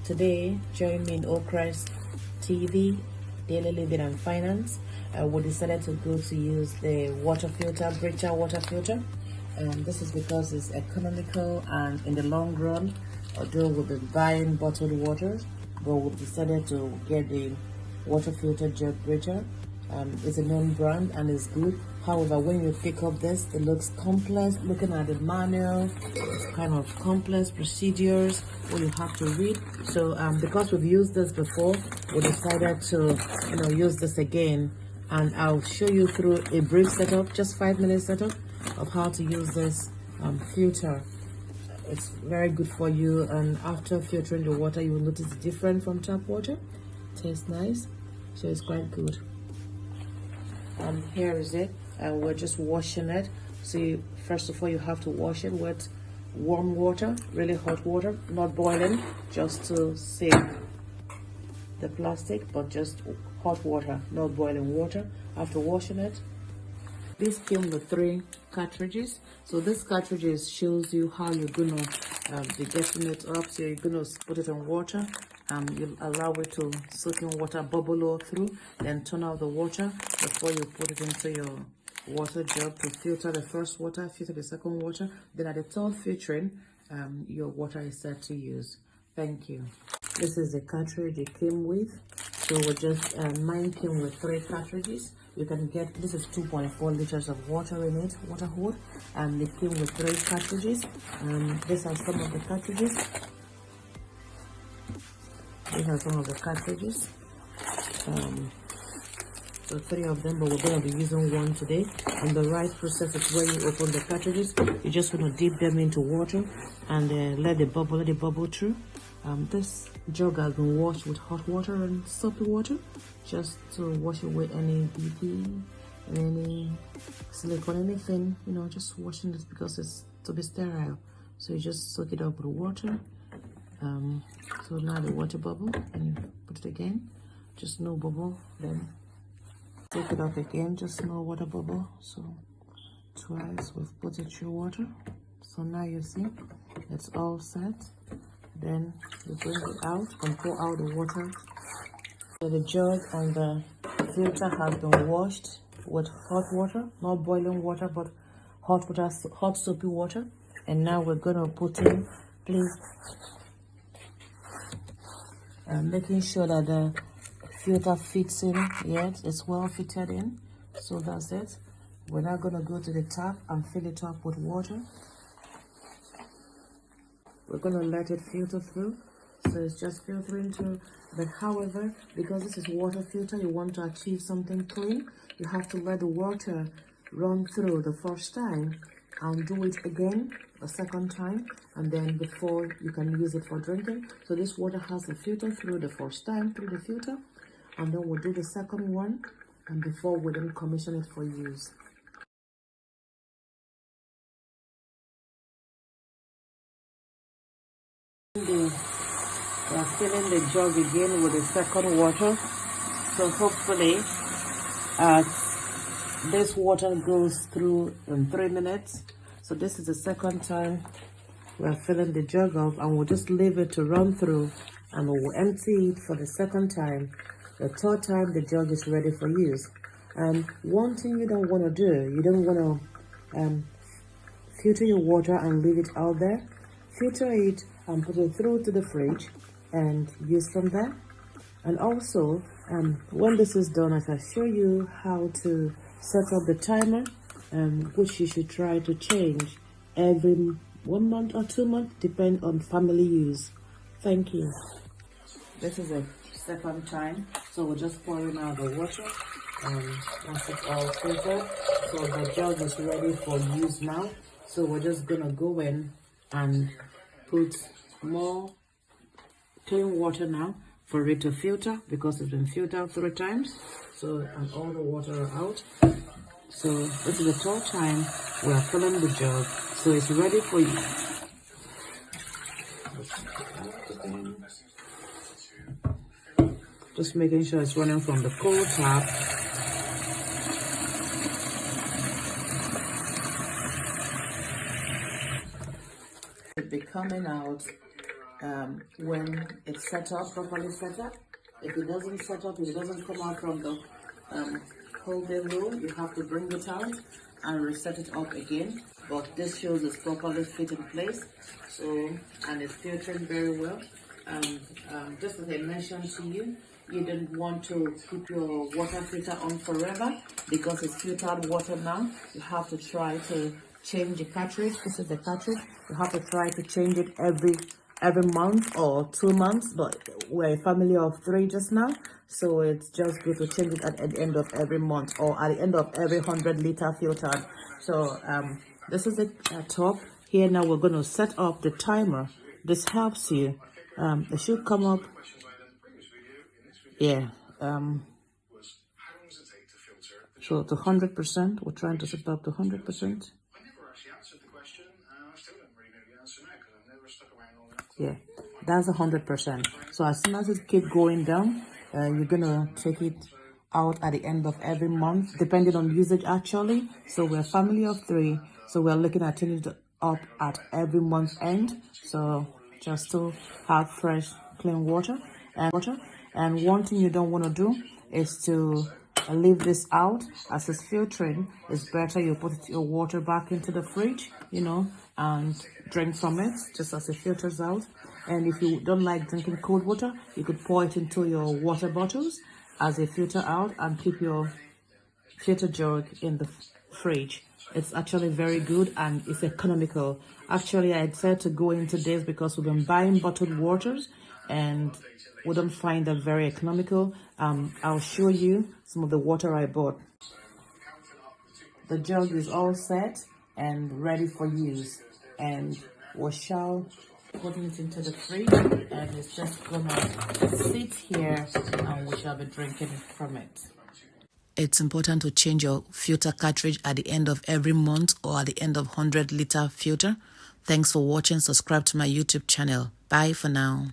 Today, join me in Ocrest TV, Daily Living and Finance. We decided to go to use the water filter, Brita water filter. This is because it's economical and in the long run, although we've been buying bottled water, but we decided to get the water filter jug Brita. It's a known brand and it's good. However, when you pick up this, it looks complex. Looking at the manual, it's kind of complex procedures what you have to read. So because we've used this before, we decided to use this again, and I'll show you through a brief setup, just 5-minute setup of how to use this filter. It's very good for you, and after filtering the water, you will notice it's different from tap water. Tastes nice, so it's quite good. Here is it, and we're just washing it. So first of all, you have to wash it with warm water, really hot water, not boiling, just to save the plastic, but just hot water, not boiling water. After washing it, this came with 3 cartridges. So this cartridges shows you how you're gonna be getting it up. So you're gonna put it in water. You'll allow it to soak in water, bubble all through, then turn out the water before you put it into your water jug to filter the first water, filter the second water. Then at the third filtering, your water is set to use. Thank you. This is the cartridge it came with. So we're just mine came with 3 cartridges. You can get, this is 2.4 liters of water in it, water hold, and it came with 3 cartridges. These are some of the cartridges. These are some of the cartridges. So 3 of them, but we're going to be using 1 today. And the right process is when you open the cartridges, you just want to dip them into water and let it bubble through. This jug has been washed with hot water and soapy water, just to wash away any BP and any silicone, anything, just washing this because it's to be sterile. So you just soak it up with water. So now the water bubble, and you put it again, just no bubble, then take it up again, just no water bubble. So twice we've put it through water. So now you see it's all set. Then you bring it out and pour out the water. So the jug and the filter has been washed with hot water, not boiling water, but hot water, hot soapy water. And now we're gonna put in, please, making sure that the filter fits in. Yes, it's well fitted in. So that's it. We're now gonna go to the tap and fill it up with water. We're gonna let it filter through, so it's just filtering through. But however, because this is water filter, you want to achieve something clean, you have to let the water run through the first time and do it again a second time, and then before you can use it for drinking. So this water has to filter through the first time through the filter, and then we'll do the second one, and before we then commission it for use. We are filling the jug again with the second water. So hopefully this water goes through in 3 minutes. So this is the second time we are filling the jug up, and we'll just leave it to run through, and we'll empty it for the second time. The third time the jug is ready for use. And one thing you don't want to do, you don't want to filter your water and leave it out there. Filter it and put it through to the fridge and use from there. And also, when this is done, I can show you how to set up the timer, which you should try to change every 1 month or 2 months, depend on family use. Thank you. This is a second time, so we're just pouring out the water, once it's all filtered. So the jug is ready for use now. So we're just gonna go in and put more clean water now for it to filter, because it's been filtered 3 times. So, and all the water are out. So this is the 3rd time we are filling the jug, so it's ready for you. Just making sure it's running from the cold tap. It'll be coming out when it's set up, properly set up. If it doesn't set up, if it doesn't come out from the holding rule, you have to bring it out and reset it up again. But this shows it's properly fit in place, so, and it's filtering very well. Just as I mentioned to you, you don't want to keep your water filter on forever because it's filtered water now. You have to try to change the cartridge. This is the cartridge. You have to try to change it every month or 2 months, but we're a family of 3 just now, so it's just good to change it at the end of every month or at the end of every 100-liter filtered. So this is the top here. Now we're going to set up the timer. This helps you. It should come up, yeah, so to 100%. We're trying to set it up to 100%. Yeah, that's 100%. So as soon as it keeps going down, you're gonna take it out at the end of every month, depending on usage actually. So we're a family of 3, so we're looking at turning it up at every month end. So just to have fresh, clean water. And one thing you don't want to do is to leave this out. As it's filtering, it's better you put your water back into the fridge, you know, and drink from it just as it filters out. And if you don't like drinking cold water, you could pour it into your water bottles as they filter out and keep your filter jug in the fridge. It's actually very good and it's economical. Actually, I decided to go into this because we've been buying bottled waters and we don't find them very economical. I'll show you some of the water I bought. The jug is all set and ready for use, and we shall put it into the fridge, and it's just gonna sit here and we shall be drinking from it. It's important to change your filter cartridge at the end of every month or at the end of 100-liter filter. Thanks for watching. Subscribe to my YouTube channel. Bye for now.